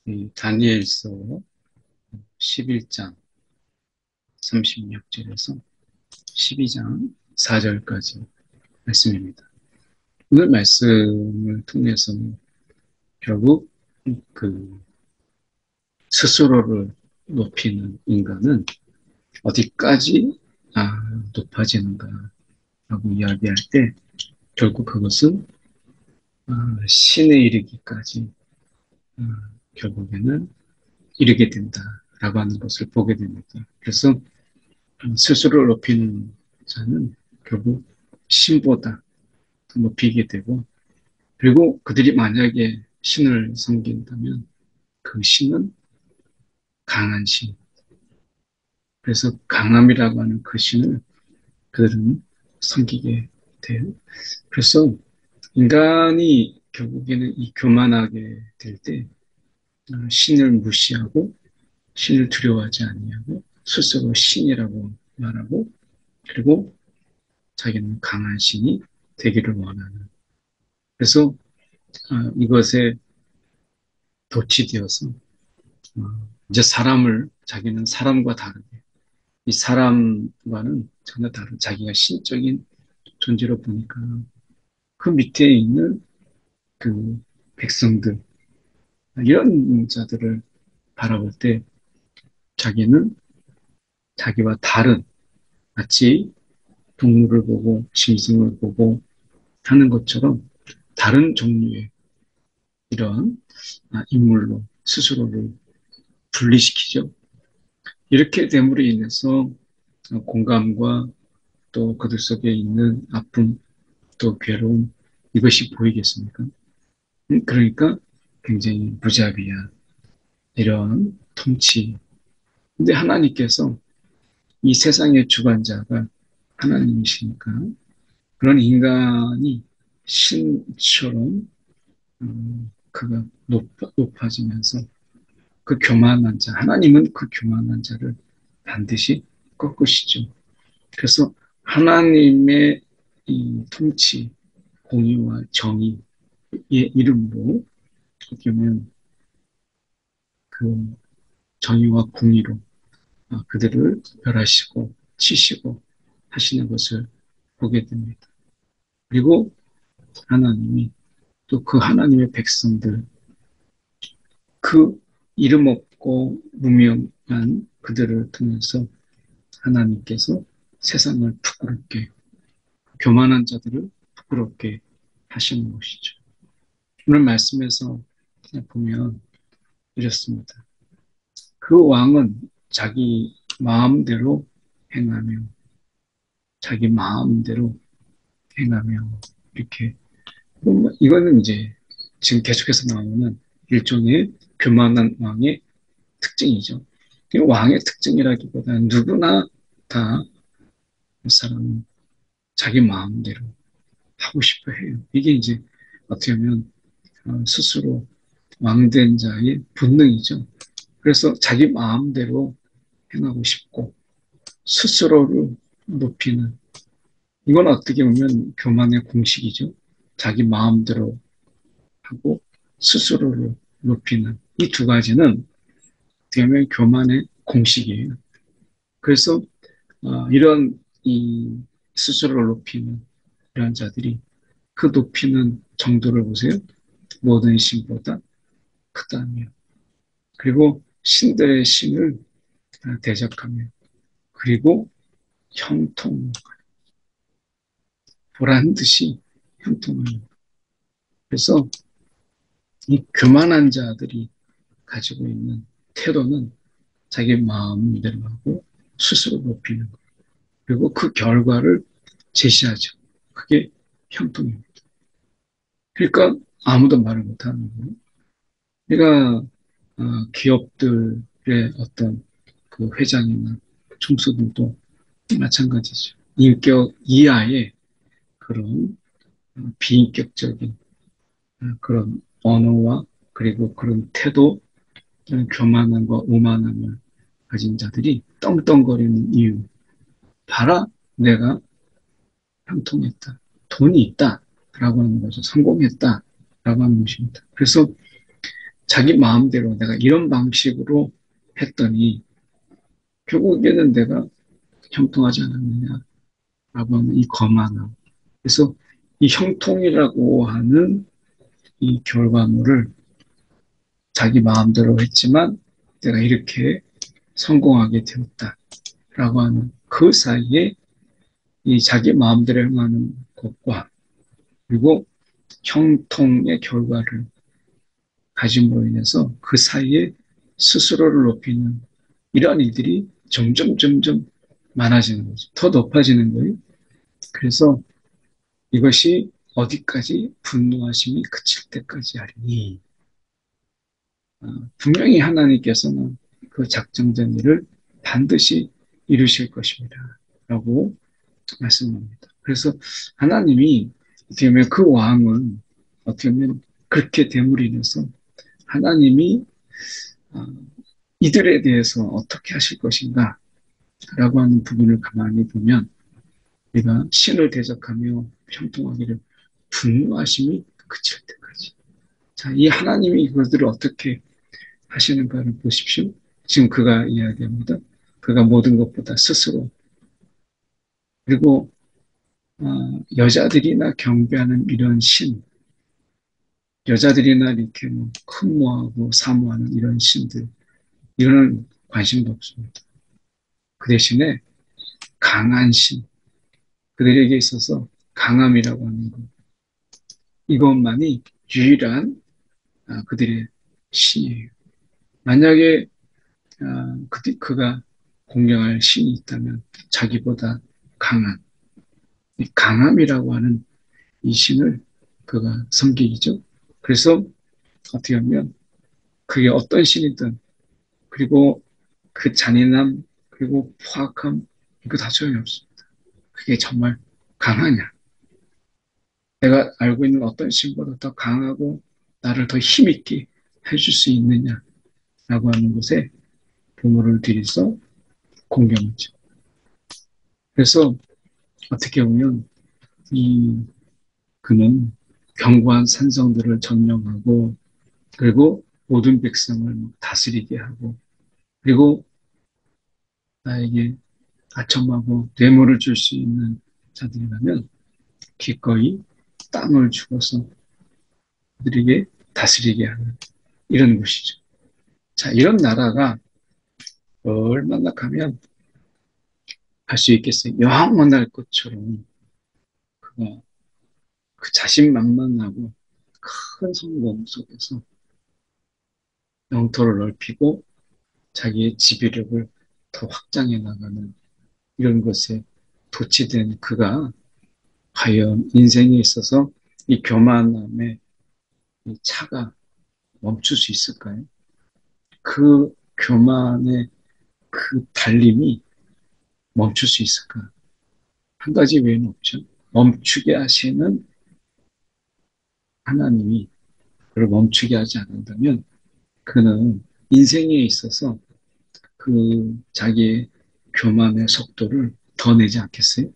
이 다니엘서 11장 36절에서 12장 4절까지 말씀입니다. 오늘 말씀을 통해서 결국 그 스스로를 높이는 인간은 어디까지 높아지는가라고 이야기할 때 결국 그것은 신에 이르기까지 결국에는 이르게 된다라고 하는 것을 보게 됩니다. 그래서 스스로를 높이는 자는 결국 신보다 높이게 되고, 그리고 그들이 만약에 신을 섬긴다면 그 신은 강한 신. 그래서 강함이라고 하는 그 신을 그들은 섬기게 돼요. 그래서 인간이 결국에는 이 교만하게 될 때 신을 무시하고 신을 두려워하지 아니하고 스스로 신이라고 말하고, 그리고 자기는 강한 신이 되기를 원하는. 그래서 이것에 도취되어서 이제 자기는 사람과 다르게, 이 사람과는 전혀 다른 자기가 신적인 존재로 보니까 그 밑에 있는 그 백성들, 이런 자들을 바라볼 때 자기는 자기와 다른, 마치 동물을 보고 짐승을 보고 하는 것처럼 다른 종류의 이런 인물로 스스로를 분리시키죠. 이렇게 됨으로 인해서 공감과 또 그들 속에 있는 아픔, 또 괴로움, 이것이 보이겠습니까? 그러니까 굉장히 무자비한 이런 통치. 근데 하나님께서 이 세상의 주관자가 하나님이시니까 그런 인간이 신처럼 그가 높아지면서 그 교만한 자, 하나님은 그 교만한 자를 반드시 꺾으시죠. 그래서 하나님의 이 통치, 공의와 정의의 이름으로 어떻게 보면 그 정의와 공의로 그들을 멸하시고 치시고 하시는 것을 보게 됩니다. 그리고 하나님이 또 그 하나님의 백성들, 그 이름 없고 무명한 그들을 통해서 하나님께서 세상을 부끄럽게, 교만한 자들을 부끄럽게 하시는 것이죠. 오늘 말씀에서 보면 이렇습니다. 그 왕은 자기 마음대로 행하며, 자기 마음대로 행하며, 이렇게. 이거는 이제 지금 계속해서 나오는 일종의 교만한 왕의 특징이죠. 왕의 특징이라기보다는 누구나 다 그 사람은 자기 마음대로 하고 싶어 해요. 이게 이제 어떻게 보면 스스로 왕된 자의 본능이죠. 그래서 자기 마음대로 행하고 싶고 스스로를 높이는, 이건 어떻게 보면 교만의 공식이죠. 자기 마음대로 하고 스스로를 높이는 이 두 가지는 어떻게 보면 교만의 공식이에요. 그래서 이런 이 스스로를 높이는 이런 자들이 그 높이는 정도를 보세요. 모든 신보다 크다며. 그리고 신들의 신을 대적하며, 그리고 형통, 보란 듯이 형통을. 그래서 이 교만한 자들이 가지고 있는 태도는 자기 마음대로 하고 스스로 높이는 것. 그리고 그 결과를 제시하죠. 그게 형통입니다. 그러니까 아무도 말을 못하는 거예요. 그러니까 기업들의 어떤 그 회장이나 총수들도 마찬가지죠. 인격 이하의 그런 비인격적인 그런 언어와 그리고 그런 태도, 그런 교만함과 오만함을 가진 자들이 떵떵거리는 이유. 봐라, 내가 형통했다. 돈이 있다. 라고 하는 거죠. 성공했다. 라고 하는 것입니다. 그래서 자기 마음대로 내가 이런 방식으로 했더니 결국에는 내가 형통하지 않았느냐라고 하는 이 거만함. 그래서 이 형통이라고 하는 이 결과물을 자기 마음대로 했지만 내가 이렇게 성공하게 되었다라고 하는 그 사이에 이 자기 마음대로 행하는 것과 그리고 형통의 결과를 가짐으로 인해서 그 사이에 스스로를 높이는 이러한 일들이 점점 많아지는 거죠. 더 높아지는 거예요. 그래서 이것이 어디까지 분노하심이 그칠 때까지 하리니 분명히 하나님께서는 그 작정된 일을 반드시 이루실 것입니다. 라고 말씀합니다. 그래서 하나님이 어떻게 보면 그 왕은 어떻게 보면 그렇게 됨으로 인해서 하나님이 어, 이들에 대해서 어떻게 하실 것인가 라고 하는 부분을 가만히 보면 우리가 신을 대적하며 형통하기를 분노하심이 그칠 때까지. 자, 이 하나님이 이것들을 어떻게 하시는가를 보십시오. 지금 그가 이야기합니다. 그가 모든 것보다 스스로 그리고 여자들이나 경배하는 이런 신, 여자들이나 이렇게 뭐 흠모하고 사모하는 이런 신들, 이거는 관심도 없습니다. 그 대신에 강한 신, 그들에게 있어서 강함이라고 하는 것, 이것만이 유일한 그들의 신이에요. 만약에 그가 공경할 신이 있다면 자기보다 강한, 이 강함이라고 하는 이 신을 그가 섬기죠. 그래서 어떻게 하면 그게 어떤 신이든 그리고 그 잔인함 그리고 포악함 이거 다 소용이 없습니다. 그게 정말 강하냐? 내가 알고 있는 어떤 신보다 더 강하고 나를 더 힘있게 해줄 수 있느냐라고 하는 것에 부모를 들여서 공경하죠. 그래서 어떻게 보면 이 그는 견고한 산성들을 점령하고 그리고 모든 백성을 다스리게 하고 그리고 나에게 아첨하고 뇌물을 줄 수 있는 자들이라면 기꺼이 땅을 주어서 그들에게 다스리게 하는 이런 것이죠. 자, 이런 나라가 얼마나 가면 할 수 있겠어요? 영원할 것처럼 그가 그 자신만만하고 큰 성공 속에서 영토를 넓히고 자기의 지배력을 더 확장해 나가는 이런 것에 도취된 그가 과연 인생에 있어서 이 교만함의 이 차가 멈출 수 있을까요? 그 교만의 그 달림이 멈출 수 있을까? 한 가지 외에는 없죠. 멈추게 하시는 하나님이 그를 멈추게 하지 않는다면 그는 인생에 있어서 그 자기의 교만의 속도를 더 내지 않겠어요?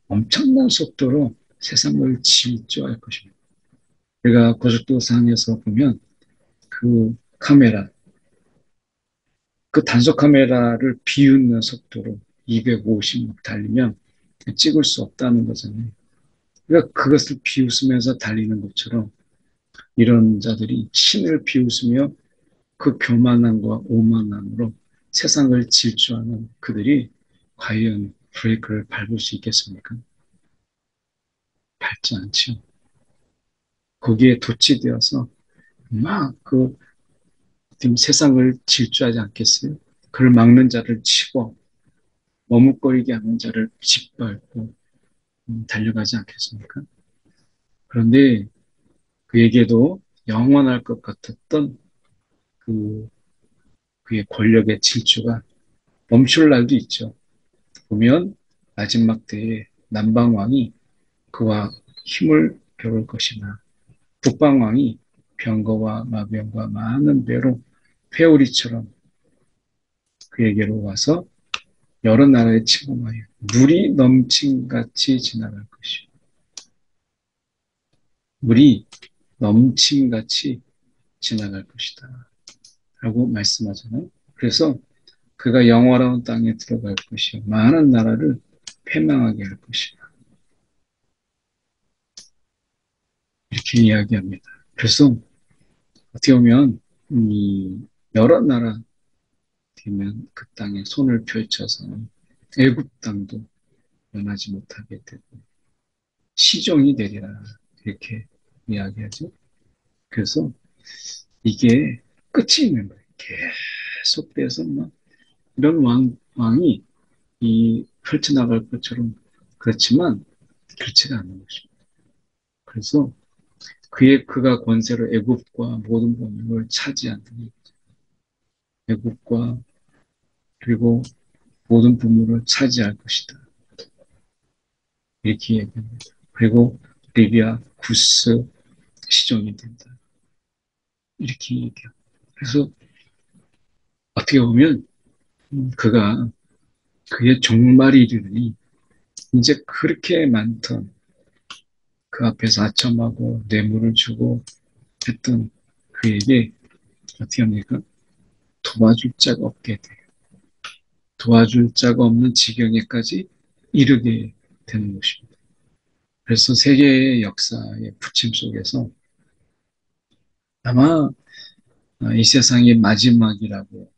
엄청난 속도로 세상을 질주할 것입니다. 우리가 고속도로상에서 보면 그 카메라, 그 단속 카메라를 비웃는 속도로 250막 달리면 찍을 수 없다는 거잖아요. 그러니까 그것을 비웃으면서 달리는 것처럼 이런 자들이 신을 비웃으며 그 교만함과 오만함으로 세상을 질주하는 그들이 과연 브레이크를 밟을 수 있겠습니까? 밟지 않죠. 거기에 도취되어서 막 그 세상을 질주하지 않겠어요? 그를 막는 자를 치고 머뭇거리게 하는 자를 짓밟고 달려가지 않겠습니까? 그런데 그에게도 영원할 것 같았던 그 그의 권력의 질주가 멈출 날도 있죠. 보면 마지막 때에 남방왕이 그와 힘을 겨룰 것이나 북방왕이 병거와 마병과 많은 배로 회오리처럼 그에게로 와서 여러 나라에 침공하여 물이 넘친 같이 지나갈 것이요. 물이 넘친 같이 지나갈 것이다. 라고 말씀하잖아요. 그래서 그가 영화로운 땅에 들어갈 것이요. 많은 나라를 패망하게 할 것이다. 이렇게 이야기합니다. 그래서 어떻게 보면 이 여러 나라 되면 그 땅에 손을 펼쳐서 애굽 땅도 면하지 못하게 되고 시종이 되리라 이렇게 이야기하죠. 그래서 이게 끝이 있는 거예요. 계속돼서 막 이런 왕이 이 펼쳐나갈 것처럼 그렇지만 그렇지가 않은 것입니다. 그래서 그가 권세로 애굽과 모든 권력을 차지한다니 애굽과 그리고 모든 부문을 차지할 것이다. 이렇게 얘기합니다. 그리고 리비아, 구스, 시종이 된다. 이렇게 얘기해요. 그래서 어떻게 보면 그가 그의 종말이 이르니 이제 그렇게 많던 그 앞에서 아첨하고 뇌물을 주고 했던 그에게 어떻게 합니까? 도와줄 자가 없게 돼요. 도와줄 자가 없는 지경에까지 이르게 되는 것입니다. 그래서 세계의 역사의 부침 속에서 아마 이 세상의 마지막이라고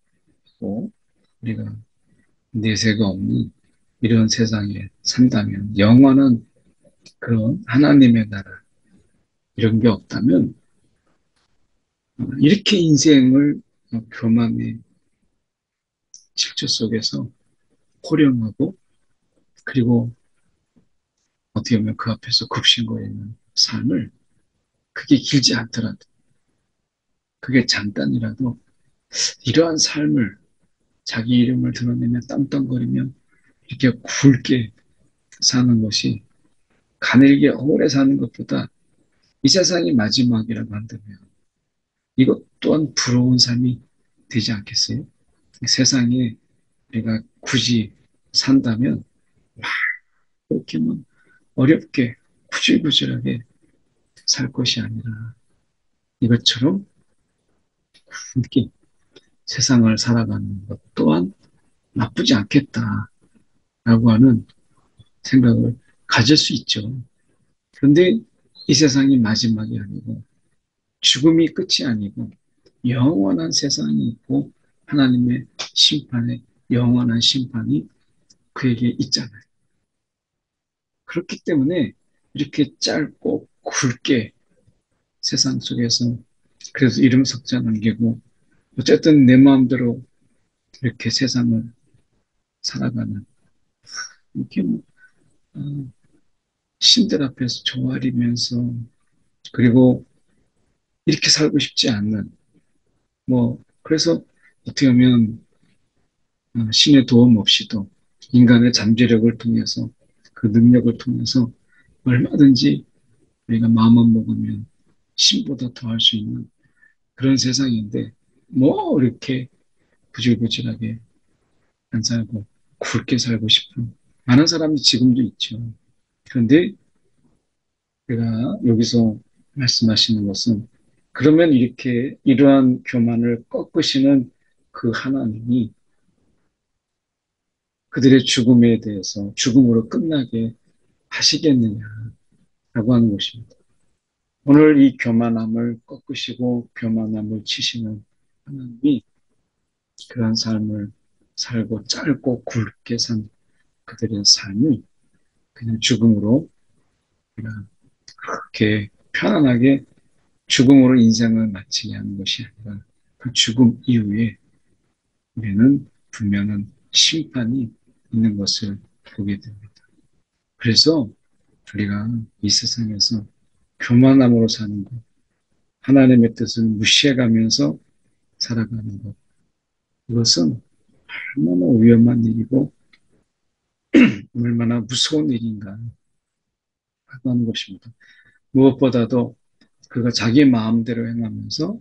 하고 우리가 내세가 없는 이런 세상에 산다면 영원한 그런 하나님의 나라 이런 게 없다면 이렇게 인생을 교만의 질주 속에서 호령하고 그리고 어떻게 보면 그 앞에서 굽신거리는 삶을 그게 길지 않더라도 그게 잠깐이라도 이러한 삶을 자기 이름을 드러내며 땀땀거리며 이렇게 굵게 사는 것이 가늘게 오래 사는 것보다 이 세상이 마지막이라고 한다면 이것 또한 부러운 삶이 되지 않겠어요? 세상에 우리가 굳이 산다면 그렇게만 어렵게 구질구질하게 살 것이 아니라 이것처럼 함께 세상을 살아가는 것 또한 나쁘지 않겠다라고 하는 생각을 가질 수 있죠. 그런데 이 세상이 마지막이 아니고 죽음이 끝이 아니고 영원한 세상이 있고 하나님의 심판에 영원한 심판이 그에게 있잖아요. 그렇기 때문에 이렇게 짧고 굵게 세상 속에서 그래서 이름 석자 남기고 어쨌든 내 마음대로 이렇게 세상을 살아가는 이렇게 뭐, 어, 신들 앞에서 조아리면서 그리고 이렇게 살고 싶지 않는 뭐 그래서 어떻게 보면 신의 도움 없이도 인간의 잠재력을 통해서 그 능력을 통해서 얼마든지 우리가 마음만 먹으면 신보다 더 할 수 있는 그런 세상인데 뭐 이렇게 구질구질하게 안 살고 굵게 살고 싶은 많은 사람이 지금도 있죠. 그런데 제가 여기서 말씀하시는 것은 그러면 이렇게 이러한 교만을 꺾으시는 그 하나님이 그들의 죽음에 대해서 죽음으로 끝나게 하시겠느냐라고 하는 것입니다. 오늘 이 교만함을 꺾으시고 교만함을 치시는 하나님이 그러한 삶을 살고 짧고 굵게 산 그들의 삶이 그냥 죽음으로 그냥 그렇게 편안하게 죽음으로 인생을 마치게 하는 것이 아니라 그 죽음 이후에 우리는 분명한 심판이 있는 것을 보게 됩니다. 그래서 우리가 이 세상에서 교만함으로 사는 것, 하나님의 뜻을 무시해가면서 살아가는 것, 이것은 얼마나 위험한 일이고 얼마나 무서운 일인가 하는 것입니다. 무엇보다도 그가 자기 마음대로 행하면서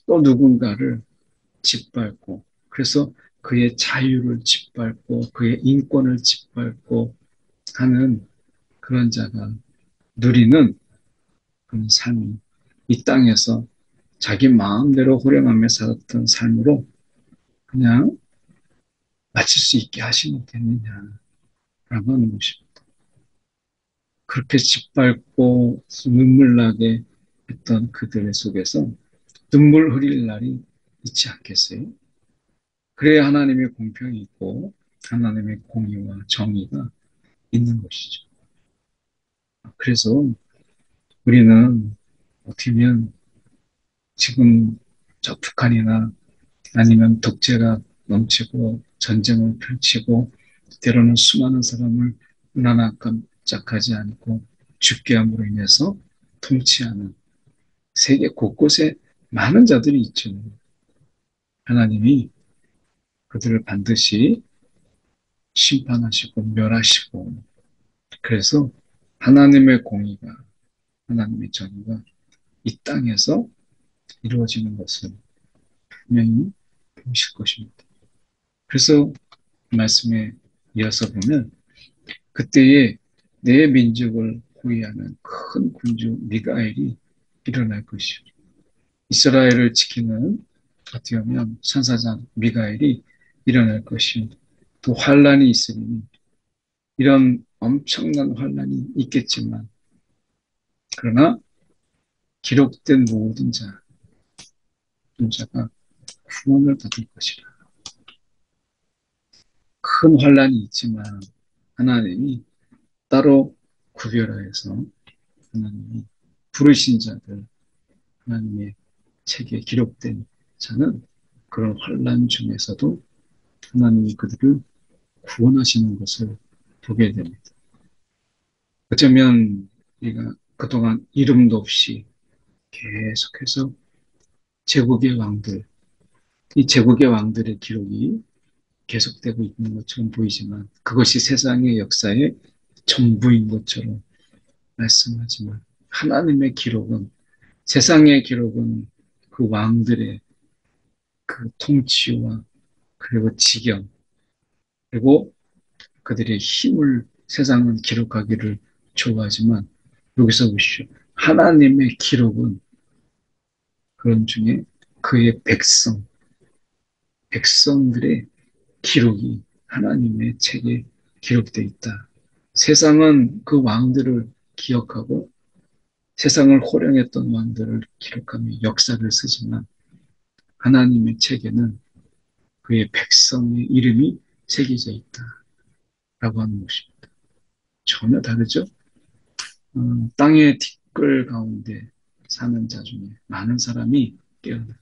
또 누군가를 짓밟고 그래서 그의 자유를 짓밟고 그의 인권을 짓밟고 하는 그런 자가 누리는 그런 삶이 이 땅에서 자기 마음대로 호령하며 살았던 삶으로 그냥 마칠 수 있게 하시면 되느냐라고 하는 것입니다. 그렇게 짓밟고 눈물 나게 했던 그들의 속에서 눈물 흘릴 날이 있지 않겠어요? 그래야 하나님의 공평이 있고 하나님의 공의와 정의가 있는 것이죠. 그래서 우리는 어떻게 보면 지금 저 북한이나 아니면 독재가 넘치고 전쟁을 펼치고 때로는 수많은 사람을 하나 깜짝하지 않고 죽게 함으로 인해서 통치하는 세계 곳곳에 많은 자들이 있죠. 하나님이 그들을 반드시 심판하시고 멸하시고 그래서 하나님의 공의가 하나님의 정의가 이 땅에서 이루어지는 것을 분명히 보실 것입니다. 그래서 말씀에 이어서 보면 그때에 내 민족을 호위하는 큰 군주 미가엘이 일어날 것이요. 이스라엘을 지키는 어떻게 보면 천사장 미가엘이 일어날 것이요. 또 환란이 있으니 이런 엄청난 환란이 있겠지만 그러나 기록된 모든 자가 구원을 받을 것이라. 큰 환란이 있지만 하나님이 따로 구별하여서 하나님이 부르신 자들, 하나님의 책에 기록된 자는 그런 환란 중에서도 하나님이 그들을 구원하시는 것을 보게 됩니다. 어쩌면 우리가 그동안 이름도 없이 계속해서 제국의 왕들, 이 제국의 왕들의 기록이 계속되고 있는 것처럼 보이지만 그것이 세상의 역사의 전부인 것처럼 말씀하지만 하나님의 기록은 세상의 기록은 그 왕들의 그 통치와 그리고 지경 그리고 그들의 힘을 세상은 기록하기를 좋아하지만 여기서 보시오. 하나님의 기록은 그런 중에 그의 백성들의 기록이 하나님의 책에 기록되어 있다. 세상은 그 왕들을 기억하고 세상을 호령했던 왕들을 기록하며 역사를 쓰지만 하나님의 책에는 그의 백성의 이름이 새겨져 있다라고 하는 것입니다. 전혀 다르죠? 땅의 티끌 가운데 사는 자 중에 많은 사람이 깨어나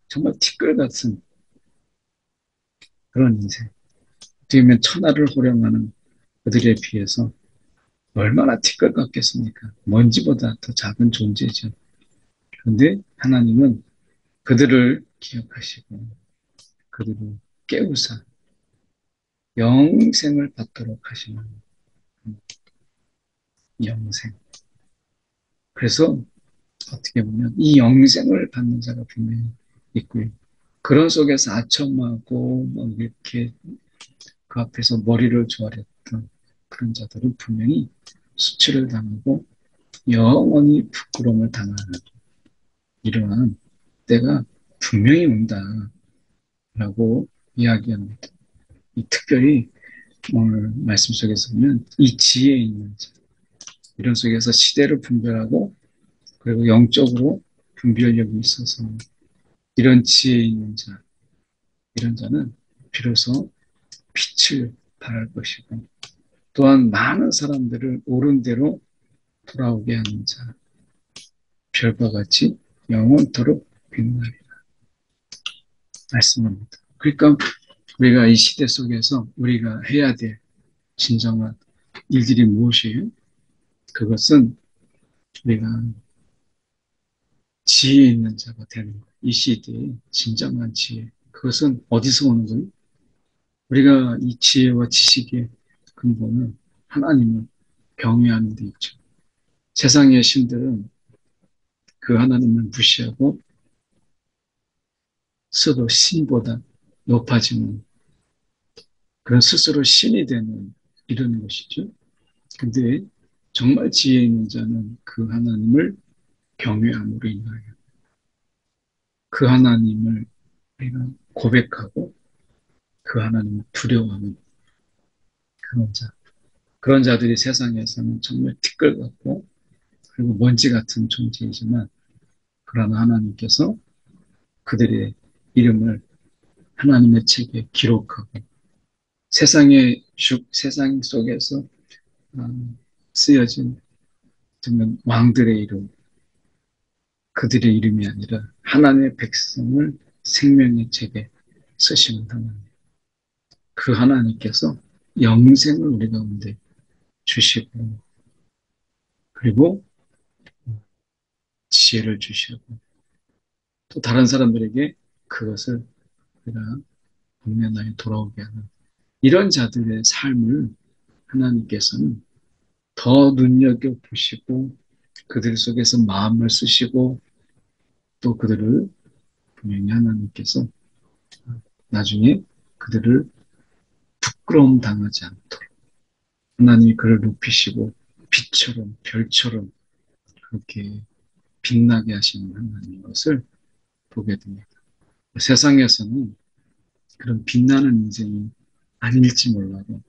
정말 티끌 같은 그런 인생. 어떻게 보면 천하를 호령하는 그들에 비해서 얼마나 티끌 같겠습니까? 먼지보다 더 작은 존재죠. 그런데 하나님은 그들을 기억하시고 그들을 깨우사 영생을 받도록 하시는 영생. 그래서 어떻게 보면 이 영생을 받는 자가 분명히 있고요. 그런 속에서 아첨하고 막 이렇게 그 앞에서 머리를 조아렸던 그런 자들은 분명히 수치를 당하고 영원히 부끄러움을 당하는 이러한 때가 분명히 온다라고 이야기합니다. 특별히 오늘 말씀 속에서 보면 이 지혜에 있는 자, 이런 속에서 시대를 분별하고 그리고 영적으로 분별력이 있어서 이런 지혜에 있는 자, 이런 자는 비로소 빛을 발할 것이고 또한 많은 사람들을 옳은 대로 돌아오게 하는 자, 별과 같이 영원토록 빛나리라 말씀합니다. 그러니까 우리가 이 시대 속에서 우리가 해야 될 진정한 일들이 무엇이에요? 그것은 우리가 지혜 있는 자가 되는 거예요. 이 시대의 진정한 지혜. 그것은 어디서 오는 거예요? 우리가 이 지혜와 지식의 근본은 하나님을 경외하는 데 있죠. 세상의 신들은 그 하나님을 무시하고 스스로 신보다 높아지는 그런 스스로 신이 되는 이런 것이죠. 근데 정말 지혜 있는 자는 그 하나님을 경외함으로 인하여 그 하나님을 우리가 고백하고 그 하나님을 두려워하는 그런 자. 그런 자들이 세상에서는 정말 티끌 같고 그리고 먼지 같은 존재이지만 그러나 하나님께서 그들의 이름을 하나님의 책에 기록하고 세상 속에서 쓰여진 정말 왕들의 이름, 그들의 이름이 아니라 하나님의 백성을 생명의 책에 쓰시는 하나님. 그 하나님께서 영생을 우리 가운데 주시고 그리고 지혜를 주시고 또 다른 사람들에게 그것을 우리가 본면하에 돌아오게 하는 이런 자들의 삶을 하나님께서는 더 눈여겨보시고 그들 속에서 마음을 쓰시고 또 그들을 분명히 하나님께서 나중에 그들을 부끄러움 당하지 않도록 하나님이 그를 높이시고 빛처럼 별처럼 그렇게 빛나게 하시는 하나님의 것을 보게 됩니다. 세상에서는 그런 빛나는 인생이 아닐지 몰라도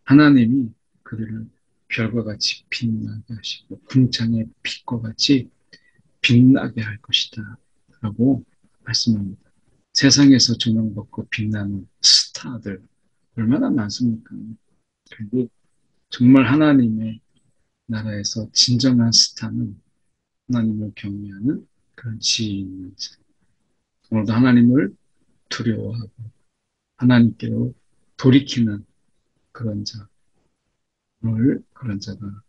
하나님이 그들을 별과 같이 빛나게 하시고 궁창의 빛과 같이 빛나게 할 것이다 라고 말씀합니다. 세상에서 조명받고 빛나는 스타들 얼마나 많습니까? 그리고 정말 하나님의 나라에서 진정한 스타는 하나님을 경외하는 그런 지혜 있는 자. 오늘도 하나님을 두려워하고 하나님께로 돌이키는 그런 자. 오늘 그런 자가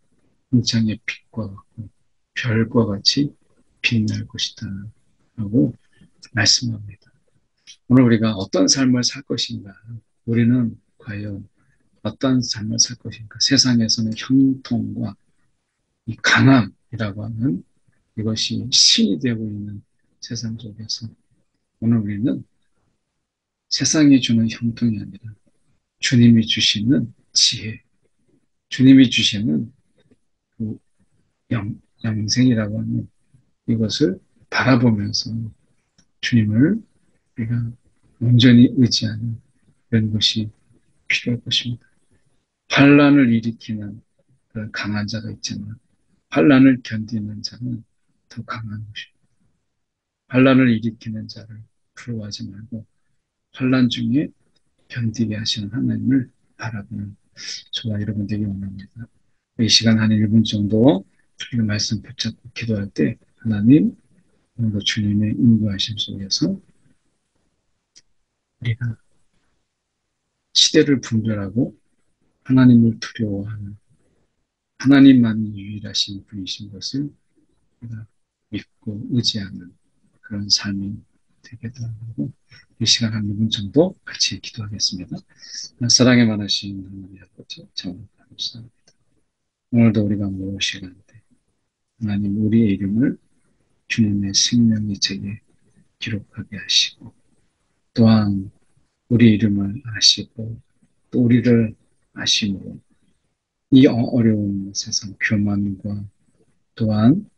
궁창의 빛과 같고 별과 같이 빛날 것이다 라고 말씀합니다. 오늘 우리가 어떤 삶을 살 것인가? 우리는 과연 어떤 삶을 살 것인가? 세상에서는 형통과 이 강함이라고 하는 이것이 신이 되고 있는 세상 속에서 오늘 우리는 세상이 주는 형통이 아니라 주님이 주시는 지혜, 주님이 주시는 그 영생이라고 하는 이것을 바라보면서 주님을 우리가 온전히 의지하는 그런 것이 필요할 것입니다. 환란을 일으키는 그런 강한 자가 있지만 환란을 견디는 자는 더 강한 것입니다. 환란을 일으키는 자를 부러워하지 말고 환란 중에 견디게 하시는 하나님을 바라보는 저와 여러분 되기 원합니다. 이 시간 한 1분 정도 이 말씀 붙잡고 기도할 때 하나님 오늘도 주님의 인도하심 속에서 우리가 시대를 분별하고 하나님을 두려워하는 하나님만이 유일하신 분이신 것을 우리가 믿고 의지하는 그런 삶이 되게 되고 이 시간 한 2분 정도 같이 기도하겠습니다. 사랑에 많으신 하나님 아버지 정말 감사합니다. 오늘도 우리가 무엇이간데 하나님 우리의 이름을 주님의 생명의 책에 기록하게 하시고 또한 우리 이름을 아시고 또 우리를 아심으로 이 어려운 세상 교만과 또한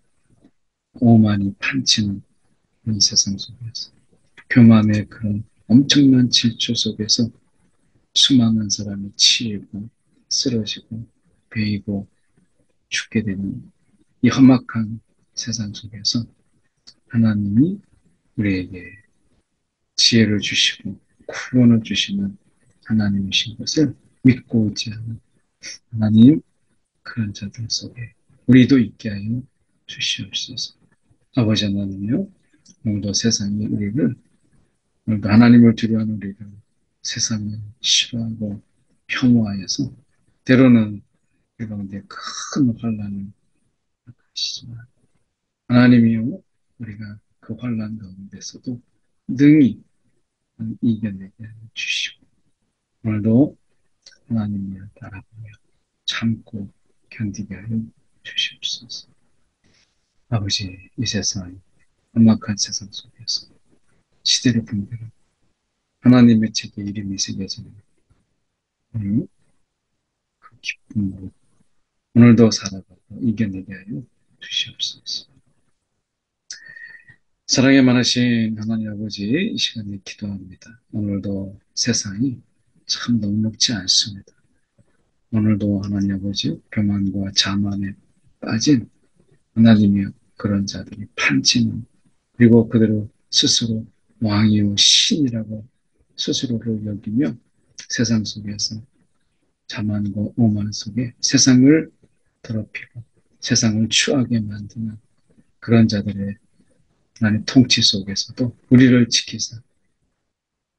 오만이 판치는 그런 세상 속에서 교만의 그런 엄청난 질주 속에서 수많은 사람이 치이고 쓰러지고 베이고 죽게 되는 이 험악한 세상 속에서 하나님이 우리에게 지혜를 주시고 구원을 주시는 하나님이신 것을 믿고 의지하는 하나님 그런 자들 속에 우리도 있게 하여 주시옵소서. 아버지 하나님요, 오늘도 세상이 우리를 오늘도 하나님을 두려워하는 우리를 세상을 싫어하고 혐오하여서 때로는 우리 가운데 큰 환란을 하시지만 하나님이요 우리가 그 환란 가운데서도 능히 이겨내게 주시고 오늘도 하나님을 바라보며 참고 견디게 하여 주시옵소서. 아버지 이 세상 험악한 세상 속에서 시대를 분별하고 하나님의 책에 이름이 새겨지는 오늘 그 기쁨으로 오늘도 살아가고 이겨내게 하여 주시옵소서. 사랑에 많으신 하나님 아버지, 이 시간에 기도합니다. 오늘도 세상이 참 녹록지 않습니다. 오늘도 하나님 아버지, 교만과 자만에 빠진 하나님의 그런 자들이 판치는, 그리고 그들을 스스로 왕이요 신이라고 스스로를 여기며 세상 속에서 자만과 오만 속에 세상을 더럽히고 세상을 추하게 만드는 그런 자들의 하나님 통치 속에서도 우리를 지키사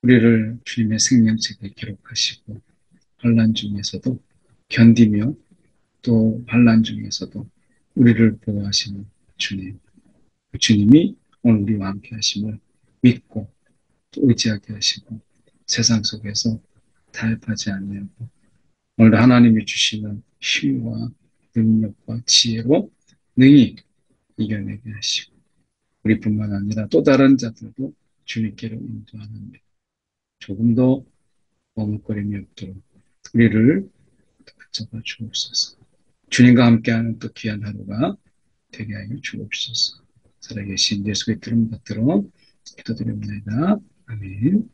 우리를 주님의 생명책에 기록하시고 환난 중에서도 견디며 또 환난 중에서도 우리를 보호하시는 주님, 그 주님이 오늘 우리와 함께 하심을 믿고 또 의지하게 하시고 세상 속에서 타협하지 않냐고 오늘 하나님이 주시는 힘과 능력과 지혜로 능히 이겨내게 하시고 우리뿐만 아니라 또 다른 자들도 주님께로 인도하는 조금 더 머뭇거림이 없도록 우리를 붙잡아 주옵소서. 주님과 함께하는 또 귀한 하루가 되게 하여 주옵소서. 살아계신 예수의 이름 받들어 기도드립니다. 아멘.